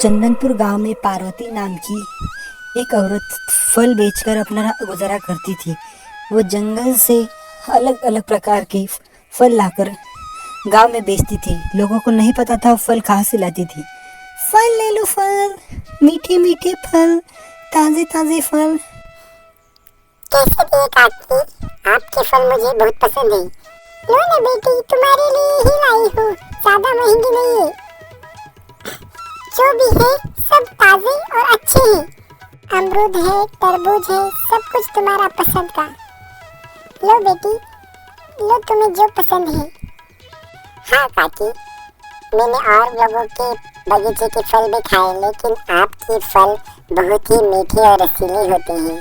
चंदनपुर गांव में पार्वती नाम की एक औरत फल बेचकर अपना गुजारा करती थी। वो जंगल से अलग अलग प्रकार के फल लाकर गांव में बेचती थी। लोगों को नहीं पता था वो फल कहाँ से लाती थी। फल ले लो फल, मीठे मीठे फल, ताजे ताजे फल। कैसे दिए काकी? आपके फल मुझे बहुत पसंद है। लो ना बेटी, तुम्हारे लिए ही लाई हूँ, ज्यादा महंगी नहीं है। जो भी है सब ताजे और अच्छे हैं। अमरूद है, तरबूज है, सब कुछ तुम्हारा पसंद का। लो बेटी, लो तुम्हें जो पसंद है। हाँ काकी, मैंने और लोगों के बगीचे के फल भी खाए, लेकिन आपके फल बहुत ही मीठे और रसीले होते हैं।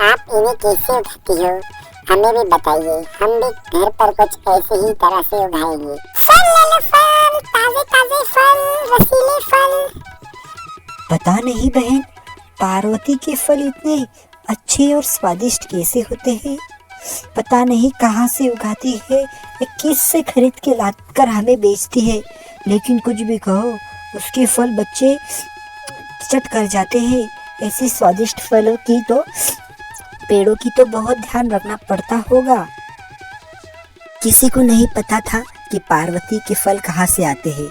आप इन्हें कैसे उगाती हो, हमें भी बताइए। हम भी घर पर कुछ ऐसे ही तरह से उगाएंगे। फल ले लो फल, ताजे ताजे फल, रसीले फल। पता नहीं बहन, पार्वती के फल इतने अच्छे और स्वादिष्ट कैसे होते हैं। पता नहीं कहाँ से उगाती है या किस से खरीद के लाकर हमें बेचती है। लेकिन कुछ भी कहो, उसके फल बच्चे चट कर जाते हैं। ऐसे स्वादिष्ट फलों की तो पेड़ों की तो बहुत ध्यान रखना पड़ता होगा। किसी को नहीं पता था कि पार्वती के फल कहाँ से आते हैं।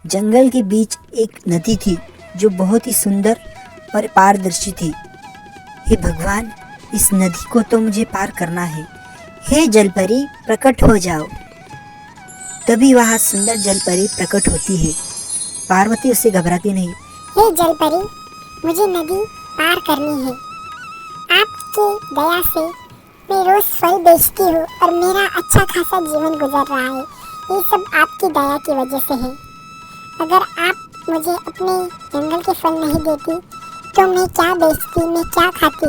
जंगल के बीच एक नदी थी जो बहुत ही सुंदर और पारदर्शी थी। हे भगवान, इस नदी को तो मुझे पार करना है। हे जलपरी, प्रकट हो जाओ। तभी वहाँ सुंदर जलपरी प्रकट होती है। पार्वती उससे घबराती नहीं। हे जलपरी, मुझे नदी पार करनी है। आपकी दया से मैं रोज फल बेचती हूँ और मेरा अच्छा खासा जीवन गुजर रहा है। ये सब आपकी दया की वजह से है। अगर आप मुझे अपने जंगल के फल नहीं देती तो मैं क्या बेचती, मैं क्या खाती।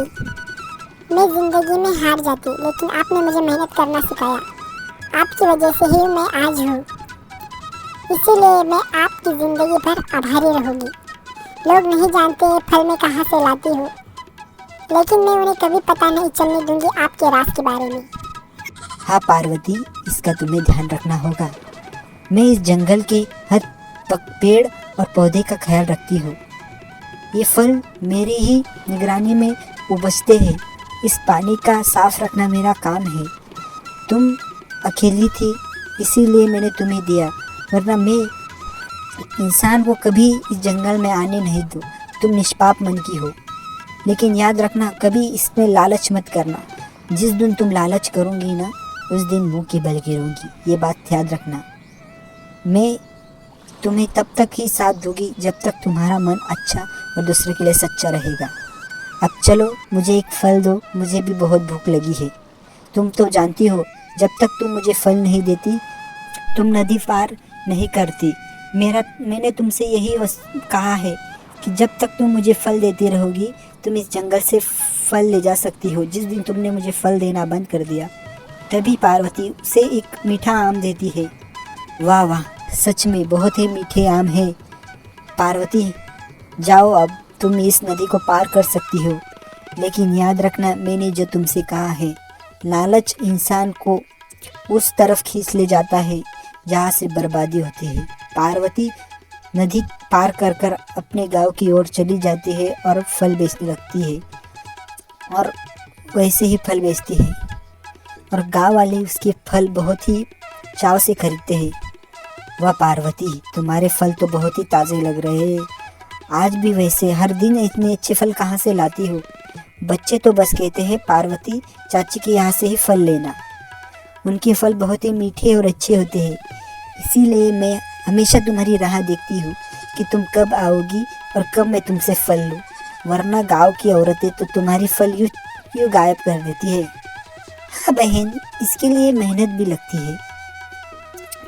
मैं जिंदगी में हार जाती, लेकिन आपने मुझे मेहनत करना सिखाया। आपकी वजह से ही मैं आज हूँ, इसीलिए मैं आपकी जिंदगी भर आभारी रहूँगी। लोग नहीं जानते फल मैं कहाँ से लाती हूँ, लेकिन मैं उन्हें कभी पता नहीं चलने दूंगी आपके राज के बारे में। हाँ पार्वती, इसका तुम्हें ध्यान रखना होगा। मैं इस जंगल के हर पेड़ और पौधे का ख्याल रखती हूँ। ये फल मेरी ही निगरानी में उपजते हैं। इस पानी का साफ रखना मेरा काम है। तुम अकेली थी, इसीलिए मैंने तुम्हें दिया, वरना मैं इंसान को कभी इस जंगल में आने नहीं दूँ। तुम निष्पाप मन की हो, लेकिन याद रखना कभी इसमें लालच मत करना। जिस दिन तुम लालच करोगी ना, उस दिन मुंह की बल गिरोगी। ये बात याद रखना। मैं तुम्हें तब तक ही साथ दूंगी जब तक तुम्हारा मन अच्छा और दूसरे के लिए सच्चा रहेगा। अब चलो, मुझे एक फल दो, मुझे भी बहुत भूख लगी है। तुम तो जानती हो, जब तक तुम मुझे फल नहीं देती तुम नदी पार नहीं करती। मैंने तुमसे यही कहा है कि जब तक तुम मुझे फल देती रहोगी तुम इस जंगल से फल ले जा सकती हो। जिस दिन तुमने मुझे फल देना बंद कर दिया, तभी पार्वती उसे एक मीठा आम देती है। वाह वाह, सच में बहुत ही मीठे आम है। पार्वती जाओ, अब तुम इस नदी को पार कर सकती हो। लेकिन याद रखना, मैंने जो तुमसे कहा है, लालच इंसान को उस तरफ खींच ले जाता है जहाँ से बर्बादी होती है। पार्वती नदी पार कर कर अपने गांव की ओर चली जाती है और फल बेचने लगती है, और वैसे ही फल बेचती है, और गांव वाले उसके फल बहुत ही चाव से खरीदते हैं। वाह पार्वती, तुम्हारे फल तो बहुत ही ताज़े लग रहे हैं। आज भी वैसे हर दिन इतने अच्छे फल कहाँ से लाती हो? बच्चे तो बस कहते हैं पार्वती चाची के यहाँ से ही फल लेना। उनके फल बहुत ही मीठे और अच्छे होते हैं, इसीलिए मैं हमेशा तुम्हारी राह देखती हूँ कि तुम कब आओगी और कब मैं तुमसे फल लूँ। वरना गांव की औरतें तो तुम्हारी फल यूँ गायब कर देती है। हाँ बहन, इसके लिए मेहनत भी लगती है।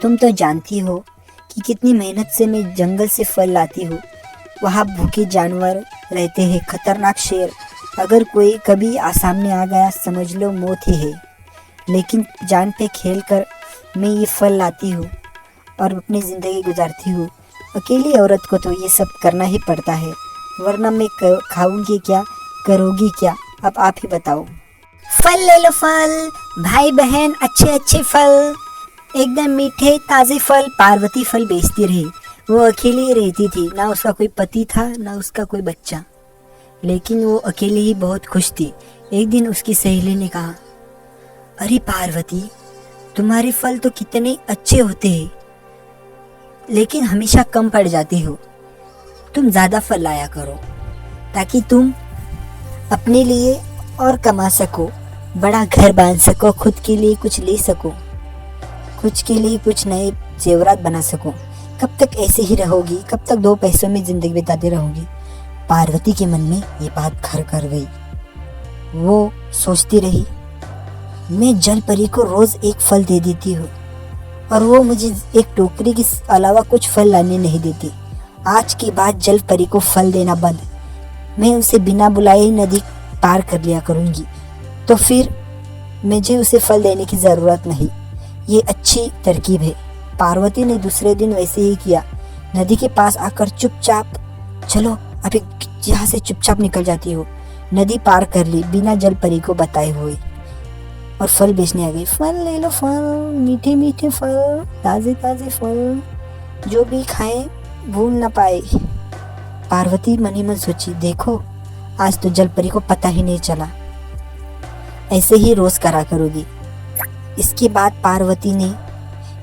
तुम तो जानती हो कि कितनी मेहनत से मैं जंगल से फल लाती हूँ। वहाँ भूखे जानवर रहते हैं, खतरनाक शेर। अगर कोई कभी सामने आ गया, समझ लो मौत ही है। लेकिन जान पे खेल कर मैं ये फल लाती हूँ और अपनी ज़िंदगी गुजारती हूँ। अकेली औरत को तो ये सब करना ही पड़ता है, वरना मैं खाऊंगी क्या, करोगी क्या? अब आप ही बताओ। फल ले लो फल, भाई बहन, अच्छे अच्छे फल, एकदम मीठे ताज़े फल। पार्वती फल बेचती रही। वो अकेली रहती थी, ना उसका कोई पति था ना उसका कोई बच्चा, लेकिन वो अकेली ही बहुत खुश थी। एक दिन उसकी सहेली ने कहा, अरे पार्वती, तुम्हारे फल तो कितने अच्छे होते हैं, लेकिन हमेशा कम पड़ जाती हो। तुम ज़्यादा फल लाया करो ताकि तुम अपने लिए और कमा सको, बड़ा घर बांध सको, खुद के लिए कुछ ले सको, कुछ के लिए कुछ नए जेवरात बना सको। कब तक ऐसे ही रहोगी? कब तक दो पैसों में जिंदगी बिताते रहोगी? पार्वती के मन में ये बात घर कर गई। वो सोचती रही, मैं जल परी को रोज एक फल दे देती हूँ और वो मुझे एक टोकरी के अलावा कुछ फल लाने नहीं देती। आज के बाद जल परी को फल देना बंद। मैं उसे बिना बुलाए ही नदी पार कर लिया करूँगी, तो फिर मुझे उसे फल देने की ज़रूरत नहीं। ये अच्छी तरकीब है। पार्वती ने दूसरे दिन वैसे ही किया। नदी के पास आकर चुपचाप, चलो अभी यहाँ से चुपचाप निकल जाती हो, नदी पार कर ली बिना जल परी को बताए हुए और फल बेचने आ गई। फल ले लो, फल, मीठे मीठे फल, ताजे ताजे फल, जो भी खाए भूल ना पाए। पार्वती मन ही मन सोची, देखो आज तो जल परी को पता ही नहीं चला। ऐसे ही रोज करा करूँगी। इसके बाद पार्वती ने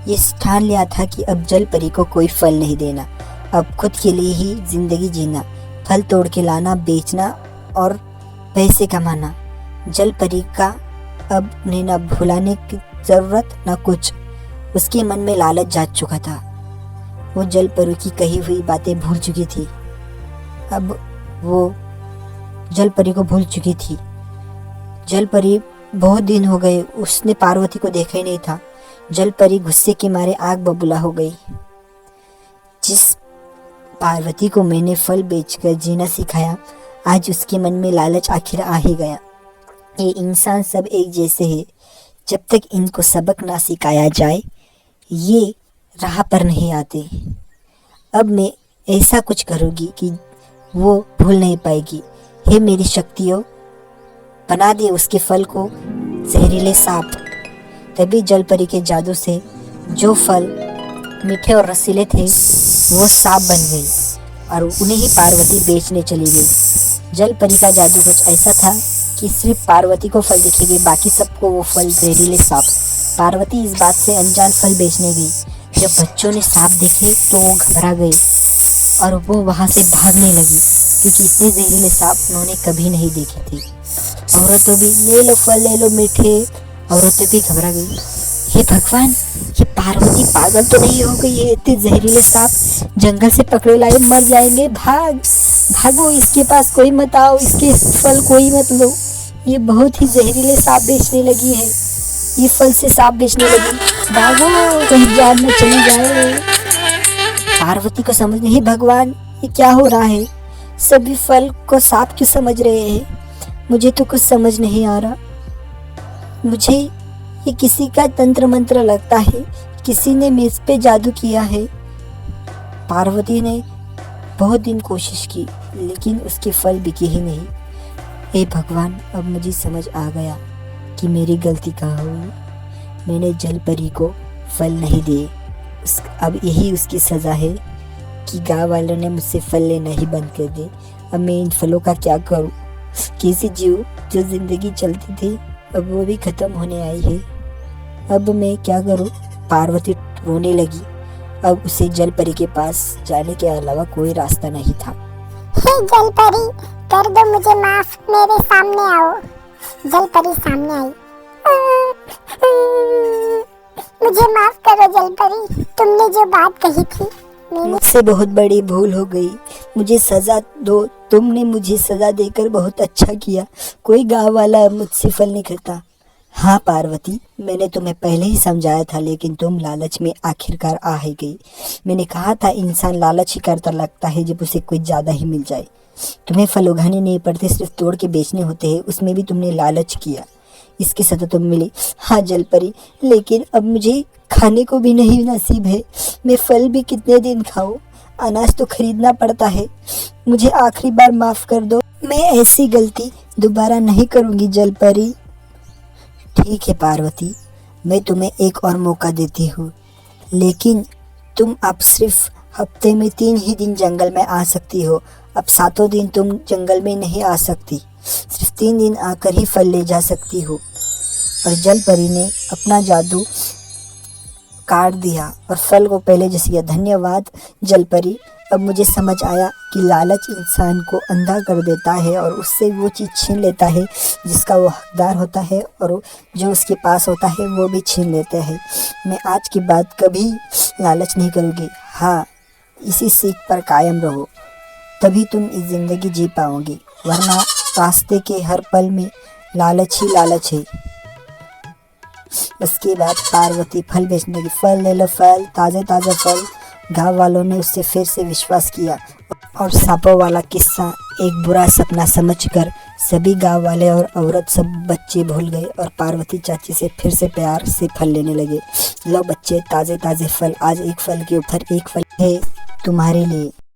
ये ठान लिया था कि अब जल परी को कोई फल नहीं देना, अब खुद के लिए ही जिंदगी जीना, फल तोड़ के लाना, बेचना और पैसे कमाना। जल परी का अब उन्हें न भुलाने की जरूरत न कुछ। उसके मन में लालच जाग चुका था। वो जल परी की कही हुई बातें भूल चुकी थी। अब वो जल परी को भूल चुकी थी। जल परी बहुत दिन हो गए उसने पार्वती को देखा ही नहीं था। जल परी गुस्से के मारे आग बबूला हो गई। जिस पार्वती को मैंने फल बेचकर जीना सिखाया, आज उसके मन में लालच आखिर आ ही गया। ये इंसान सब एक जैसे हैं, जब तक इनको सबक ना सिखाया जाए ये राह पर नहीं आते। अब मैं ऐसा कुछ करूँगी कि वो भूल नहीं पाएगी। हे मेरी शक्तियों, बना दे उसके फल को जहरीले सांप। तभी जल परी के जादू से जो फल मीठे और रसीले थे वो सांप बन गए और उन्हें ही पार्वती बेचने चली गई। जल परी का जादू कुछ ऐसा था कि सिर्फ पार्वती को फल दिखेंगे, बाकी सबको वो फल जहरीले सांप। पार्वती इस बात से अनजान फल बेचने गई। जब बच्चों ने सांप देखे तो वो घबरा गए और वो वहाँ से भागने लगी, क्योंकि इतने जहरीले सांप उन्होंने कभी नहीं देखे थे। औरतों भी ले लो फल, ले लो मीठे, औरतें भी घबरा गई। हे भगवान, ये पार्वती पागल तो नहीं हो गई है? इतने जहरीले सांप जंगल से पकड़े लाए, मर जाएंगे। भागो, इसके पास कोई मत आओ, इसके फल कोई मत लो। ये बहुत ही जहरीले सांप बेचने लगी है, ये फल से सांप बेचने लगी। भागो, कहीं जान न चली जाए। पार्वती को समझ नहीं, भगवान ये क्या हो रहा है? सभी फल को सांप क्यों समझ रहे हैं? मुझे तो कुछ समझ नहीं आ रहा। मुझे ये किसी का तंत्र मंत्र लगता है, किसी ने मेज पे जादू किया है। पार्वती ने बहुत दिन कोशिश की लेकिन उसके फल बिके ही नहीं। हे भगवान, अब मुझे समझ आ गया कि मेरी गलती कहाँ हुई। मैंने जल परी को फल नहीं दिए। अब यही उसकी सज़ा है कि गाँव वालों ने मुझसे फल लेना ही बंद कर दिए। अब मैं इन फलों का क्या करूं? कैसे जीऊं? जो जिंदगी चलती थी अब वो भी खत्म होने आई है। अब मैं क्या करूं? पार्वती रोने लगी। अब उसे जल परी के पास जाने के अलावा कोई रास्ता नहीं था। हे जल परी, कर दो मुझे माफ, मेरे सामने आओ। जल परी सामने आई। मुझे माफ करो जल परी, तुमने जो बात कही थी मुझसे बहुत बड़ी भूल हो गई, मुझे सजा दो। तुमने मुझे सजा देकर बहुत अच्छा किया। कोई गांव वाला मुझसे फल नहीं खाता। हाँ पार्वती, मैंने तुम्हें पहले ही समझाया था, लेकिन तुम लालच में आखिरकार आ ही गई। मैंने कहा था इंसान लालच ही करता लगता है जब उसे कुछ ज़्यादा ही मिल जाए। तुम्हें फल उगाने नहीं पड़ते, सिर्फ तोड़ के बेचने होते हैं। उसमें भी तुमने लालच किया, इसकी सजा तुम मिली। हाँ जल परी, लेकिन अब मुझे खाने को भी नहीं नसीब है। मैं फल भी कितने दिन खाऊं? अनाज तो खरीदना पड़ता है। मुझे आखिरी बार माफ कर दो, मैं ऐसी गलती दोबारा नहीं करूंगी जल परी। ठीक है पार्वती, मैं तुम्हें एक और मौका देती हूँ, लेकिन तुम अब सिर्फ हफ्ते में 3 ही दिन जंगल में आ सकती हो। अब 7 दिन तुम जंगल में नहीं आ सकती, सिर्फ 3 दिन आकर ही फल ले जा सकती हो। और जल परी ने अपना जादू काट दिया और फल को पहले जैसे किया। धन्यवाद जल परी, अब मुझे समझ आया कि लालच इंसान को अंधा कर देता है और उससे वो चीज़ छीन लेता है जिसका वो हकदार होता है, और जो उसके पास होता है वो भी छीन लेता है। मैं आज के बाद कभी लालच नहीं करूँगी। हाँ, इसी सीख पर कायम रहो, तभी तुम इस ज़िंदगी जी पाओगी, वरना रास्ते के हर पल में लालच ही लालच है। उसके बाद पार्वती फल बेचने की, फल ले लो फल, ताज़े ताज़े फल। गांव वालों ने उससे फिर से विश्वास किया और सांपों वाला किस्सा एक बुरा सपना समझकर सभी गांव वाले और औरत सब बच्चे भूल गए और पार्वती चाची से फिर से प्यार से फल लेने लगे। लो बच्चे, ताज़े ताज़े फल, आज एक फल के ऊपर एक फल है तुम्हारे लिए।